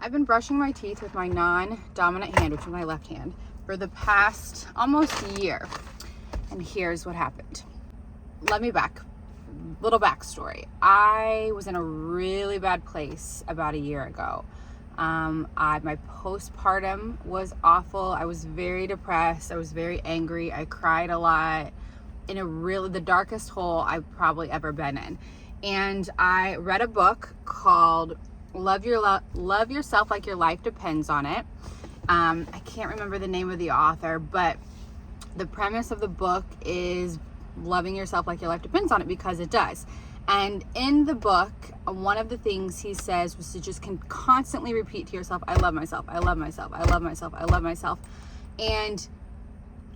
I've been brushing my teeth with my non-dominant hand, which is my left hand, for the past almost a year. And here's what happened. Little backstory. I was in a really bad place about a year ago. My postpartum was awful. I was very depressed. I was very angry. I cried a lot, in the darkest hole I've probably ever been in. And I read a book called Love Yourself Like Your Life Depends on It. I can't remember the name of the author, but the premise of the book is loving yourself like your life depends on it, because it does. And in the book, one of the things he says was to just constantly repeat to yourself, I love myself, I love myself, I love myself, I love myself. And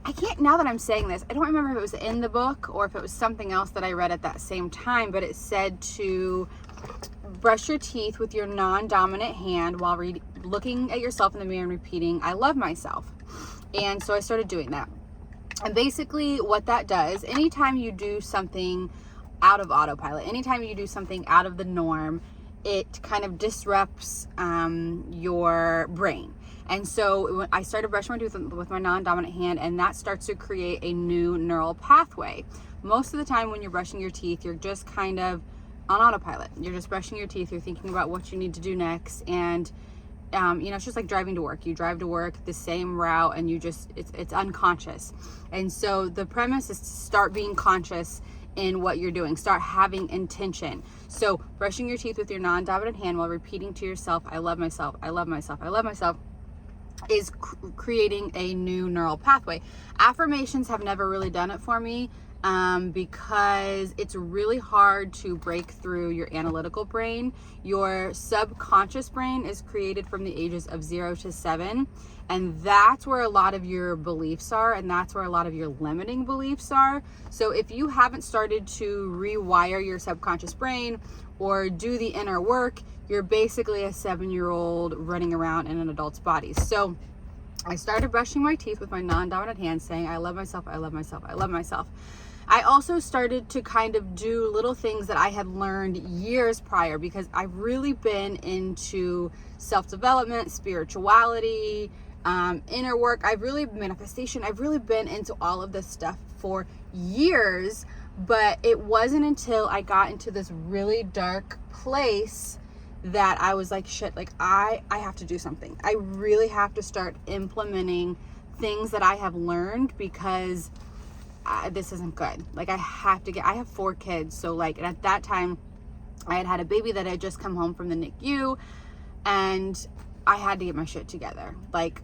I can't, now that I'm saying this, I don't remember if it was in the book or if it was something else that I read at that same time, but it said to brush your teeth with your non-dominant hand while looking at yourself in the mirror and repeating, I love myself. And so I started doing that. And basically what that does, anytime you do something out of autopilot, anytime you do something out of the norm, it kind of disrupts your brain. And so when I started brushing my teeth with my non-dominant hand, and that starts to create a new neural pathway. Most of the time when you're brushing your teeth, you're just kind of on autopilot. You're just brushing your teeth, you're thinking about what you need to do next, and it's just like driving to work. You drive to work the same route, and it's unconscious. And so the premise is to start being conscious in what you're doing. Start having intention. So brushing your teeth with your non-dominant hand while repeating to yourself, I love myself, I love myself, I love myself, is creating a new neural pathway. Affirmations have never really done it for me, because it's really hard to break through your analytical brain. Your subconscious brain is created from the ages of 0 to 7, and that's where a lot of your beliefs are, and that's where a lot of your limiting beliefs are. So if you haven't started to rewire your subconscious brain or do the inner work, you're basically a 7-year-old running around in an adult's body. So I started brushing my teeth with my non-dominant hand, saying, I love myself, I love myself, I love myself. I also started to kind of do little things that I had learned years prior, because I've really been into self-development, spirituality, inner work. Manifestation. I've really been into all of this stuff for years, but it wasn't until I got into this really dark place that I was like, shit, like I have to do something. I really have to start implementing things that I have learned, because this isn't good. Like I have 4 kids. So like, and at that time I had a baby that had just come home from the NICU, and I had to get my shit together. Like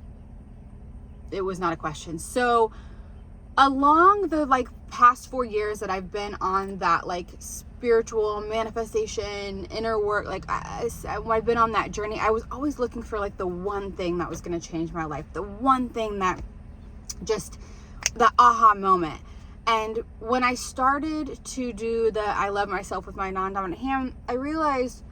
it was not a question. So along the past 4 years that I've been on that spiritual manifestation, inner work, I've been on that journey, I was always looking for the one thing that was going to change my life, the one thing that just the aha moment. And when I started to do the I love myself with my non-dominant hand, I realized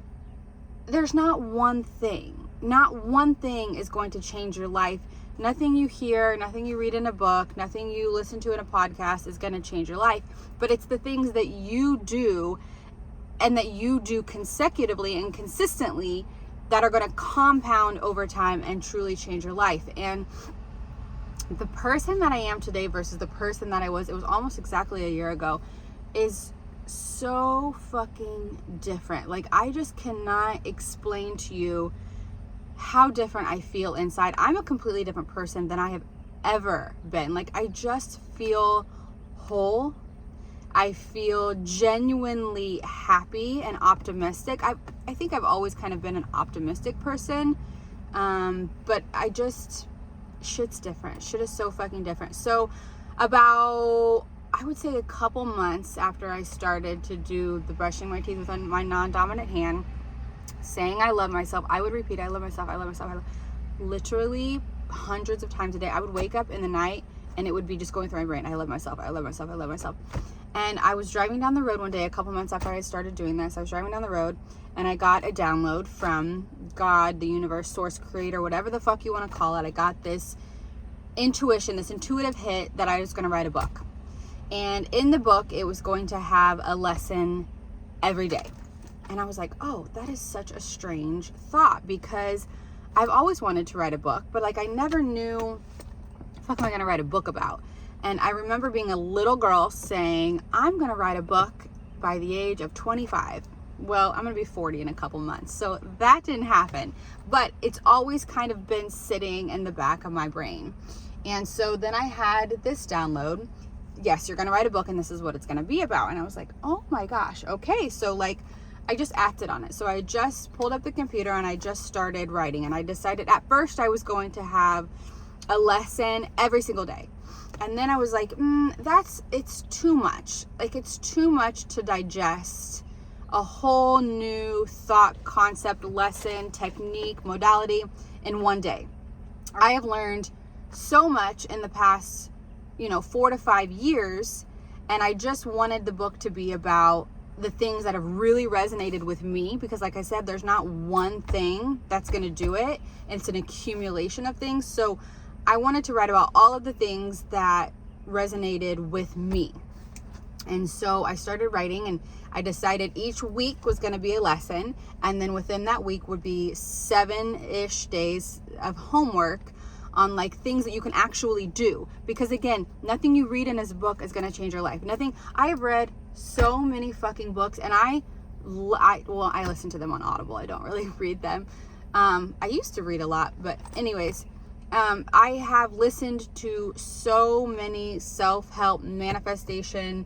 there's not one thing. Not one thing is going to change your life. Nothing you hear, nothing you read in a book, nothing you listen to in a podcast is going to change your life. But it's the things that you do, and that you do consecutively and consistently, that are going to compound over time and truly change your life. And the person that I am today versus the person that it was almost exactly a year ago, is so fucking different. I just cannot explain to you how different I feel inside. I'm a completely different person than I have ever been. I just feel whole. I feel genuinely happy and optimistic. I think I've always kind of been an optimistic person, but shit's different. Shit is so fucking different. So about, I would say, a couple months after I started to do the brushing my teeth with my non-dominant hand, saying I love myself, I would repeat, I love myself, I love myself, literally hundreds of times a day. I would wake up in the night and it would be just going through my brain, I love myself, I love myself, I love myself. And I was driving down the road one day, a couple months after I had started doing this. I was driving down the road and I got a download from God, the universe, source, creator, whatever the fuck you want to call it. I got this intuition, this intuitive hit that I was going to write a book. And in the book, it was going to have a lesson every day. And I was like, oh, that is such a strange thought, because I've always wanted to write a book, but like I never knew what the fuck am I gonna write a book about. And I remember being a little girl saying, I'm gonna write a book by the age of 25. Well, I'm gonna be 40 in a couple months, so that didn't happen, but it's always kind of been sitting in the back of my brain. And so then I had this download, yes, you're gonna write a book and this is what it's gonna be about. And I was like, oh my gosh, okay. So like I just acted on it. So I just pulled up the computer and I just started writing, and I decided at first I was going to have a lesson every single day. And then I was like, it's too much. Like, it's too much to digest a whole new thought, concept, lesson, technique, modality in one day. I have learned so much in the past, 4 to 5 years, and I just wanted the book to be about the things that have really resonated with me, because like I said, there's not one thing that's going to do it. It's an accumulation of things. So I wanted to write about all of the things that resonated with me. And so I started writing, and I decided each week was going to be a lesson. And then within that week would be 7-ish days of homework on like things that you can actually do. Because again, nothing you read in this book is going to change your life. I have read so many fucking books, and I listen to them on Audible. I don't really read them. I used to read a lot, but anyways, I have listened to so many self-help, manifestation,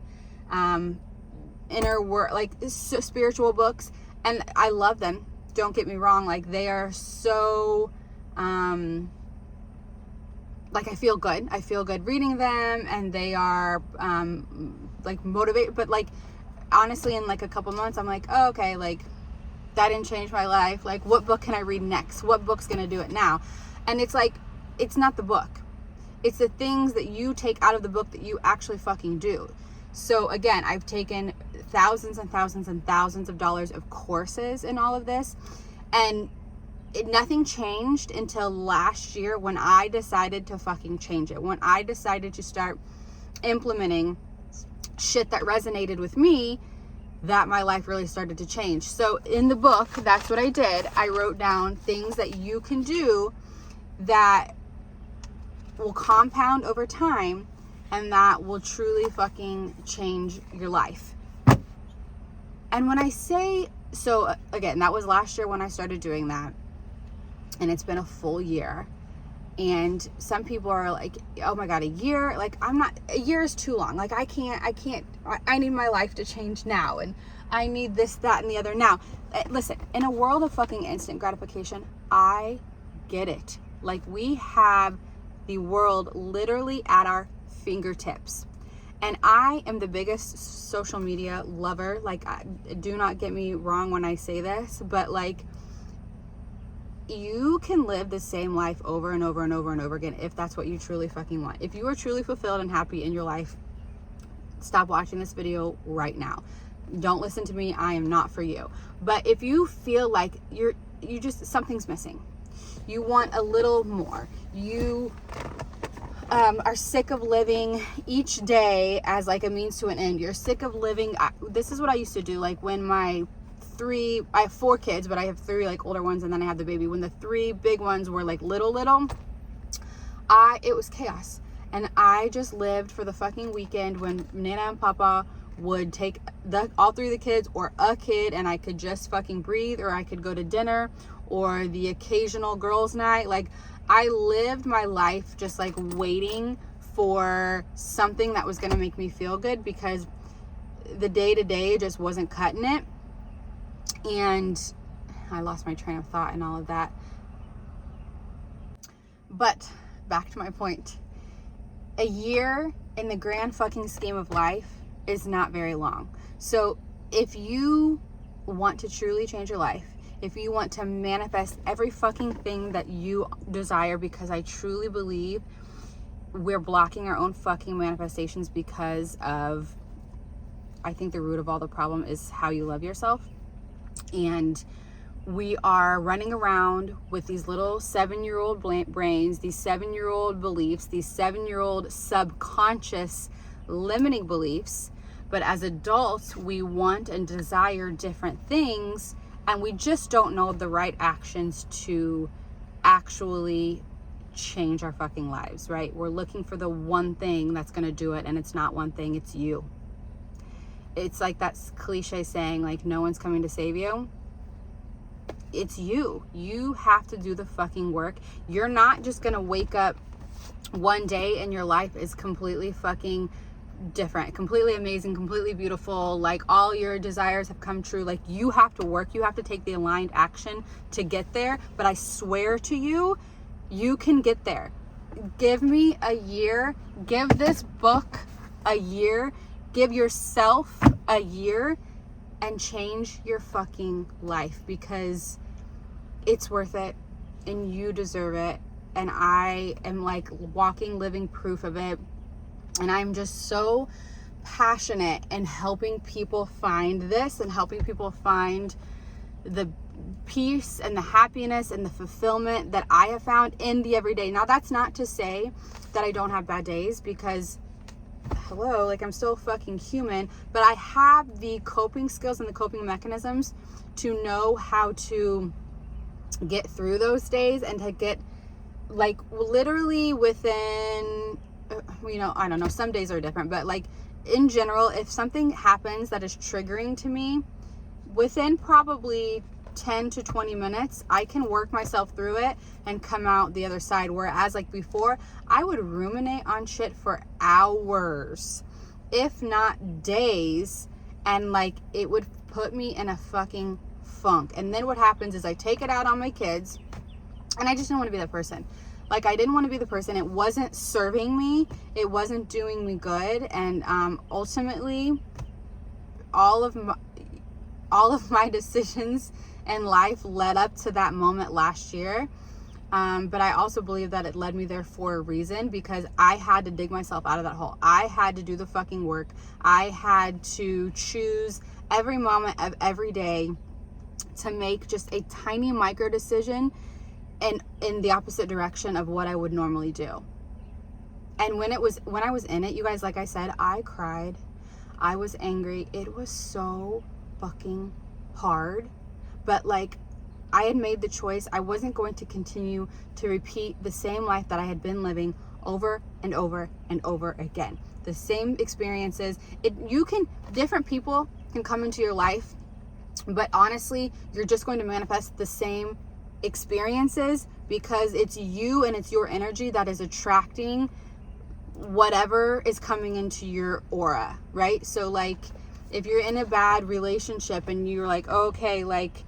inner work, like spiritual books, and I love them. Don't get me wrong. Like, they are so, like, I feel good reading them, and they are, like, motivated. But like, honestly, in like a couple months, I'm like, oh, okay, like that didn't change my life. Like, what book can I read next? What book's going to do it now? And it's like, it's not the book. It's the things that you take out of the book that you actually fucking do. So again, I've taken thousands and thousands and thousands of dollars of courses in all of this, and nothing changed until last year when I decided to fucking change it. When I decided to start implementing shit that resonated with me, that my life really started to change. So in the book, that's what I did. I wrote down things that you can do that will compound over time and that will truly fucking change your life. And when I say, so again, that was last year when I started doing that, and it's been a full year. And some people are like, oh my God, a year? Like, a year is too long. Like, I need my life to change now. And I need this, that, and the other now. Listen, in a world of fucking instant gratification, I get it. Like, we have the world literally at our fingertips. And I am the biggest social media lover. Like, do not get me wrong when I say this, but like, you can live the same life over and over and over and over again if that's what you truly fucking want. If you are truly fulfilled and happy in your life, stop watching this video right now. Don't listen to me. I am not for you. But if you feel like you just, something's missing, you want a little more, you are sick of living each day as like a means to an end, you're sick of living, this is what I used to do. Like, when I have 4 kids, but I have 3 like older ones, and then I have the baby. When the 3 big ones were like little, it was chaos. And I just lived for the fucking weekend when Nana and Papa would take all 3 of the kids, or a kid, and I could just fucking breathe, or I could go to dinner, or the occasional girls' night. Like, I lived my life just like waiting for something that was going to make me feel good, because the day-to-day just wasn't cutting it. And I lost my train of thought and all of that. But back to my point. A year in the grand fucking scheme of life is not very long. So if you want to truly change your life, if you want to manifest every fucking thing that you desire, because I truly believe we're blocking our own fucking manifestations because of, I think the root of all the problem is how you love yourself. And we are running around with these little 7-year-old brains, these 7-year-old beliefs, these 7-year-old subconscious limiting beliefs. But as adults, we want and desire different things, and we just don't know the right actions to actually change our fucking lives, right? We're looking for the one thing that's going to do it, and it's not one thing, it's you. It's like that cliche saying, like, no one's coming to save you. It's you. You have to do the fucking work. You're not just going to wake up one day and your life is completely fucking different, completely amazing, completely beautiful, like all your desires have come true. Like, you have to work, you have to take the aligned action to get there. But I swear to you, you can get there. Give me a year, give this book a year, give yourself a year, and change your fucking life, because it's worth it and you deserve it. And I am like walking, living proof of it. And I'm just so passionate in helping people find this and helping people find the peace and the happiness and the fulfillment that I have found in the everyday. Now, that's not to say that I don't have bad days, because hello, like, I'm still fucking human, but I have the coping skills and the coping mechanisms to know how to get through those days and to get, like, literally within, you know, I don't know, some days are different, but like in general, if something happens that is triggering to me, within probably 10 to 20 minutes, I can work myself through it and come out the other side. Whereas, like, before, I would ruminate on shit for hours, if not days, and like, it would put me in a fucking funk. And then what happens is I take it out on my kids, and I just didn't want to be that person. Like, I didn't want to be the person. It wasn't serving me. It wasn't doing me good. And ultimately, all of my decisions in life led up to that moment last year. But I also believe that it led me there for a reason, because I had to dig myself out of that hole. I had to do the fucking work. I had to choose every moment of every day to make just a tiny micro decision and in the opposite direction of what I would normally do. And when I was in it, you guys, like I said, I cried. I was angry. It was so fucking hard. But like, I had made the choice. I wasn't going to continue to repeat the same life that I had been living over and over and over again. The same experiences. Different people can come into your life, but honestly, you're just going to manifest the same experiences, because it's you and it's your energy that is attracting whatever is coming into your aura, right? So like, if you're in a bad relationship and you're like, okay, like,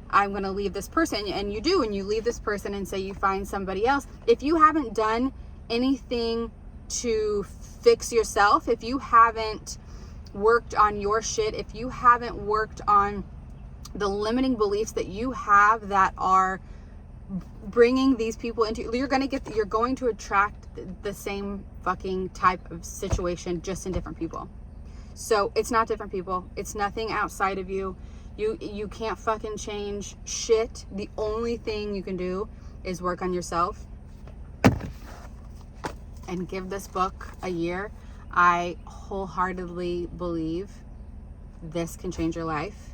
I'm going to leave this person, and you do, and you leave this person and say you find somebody else. If you haven't done anything to fix yourself, if you haven't worked on your shit, if you haven't worked on the limiting beliefs that you have that are bringing these people into, you're going to attract the same fucking type of situation, just in different people. So it's not different people. It's nothing outside of you. You can't fucking change shit. The only thing you can do is work on yourself and give this book a year. I wholeheartedly believe this can change your life.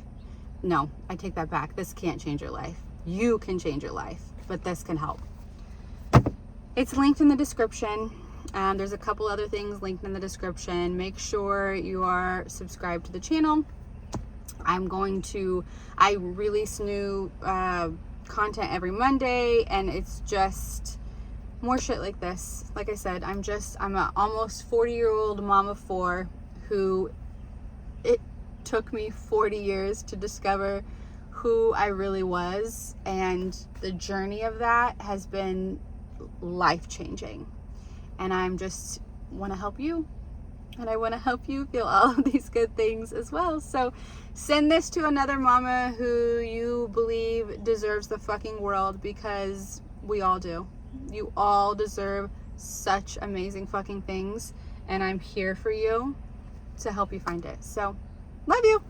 No, I take that back. This can't change your life. You can change your life, but this can help. It's linked in the description. There's a couple other things linked in the description. Make sure you are subscribed to the channel. I release new content every Monday, and it's just more shit like this. Like I said, I'm a almost 40-year-old mom of 4 who it took me 40 years to discover who I really was, and the journey of that has been life-changing. And I'm just want to help you, and I want to help you feel all of these good things as well. So send this to another mama who you believe deserves the fucking world, because we all do. You all deserve such amazing fucking things, and I'm here for you to help you find it. So love you.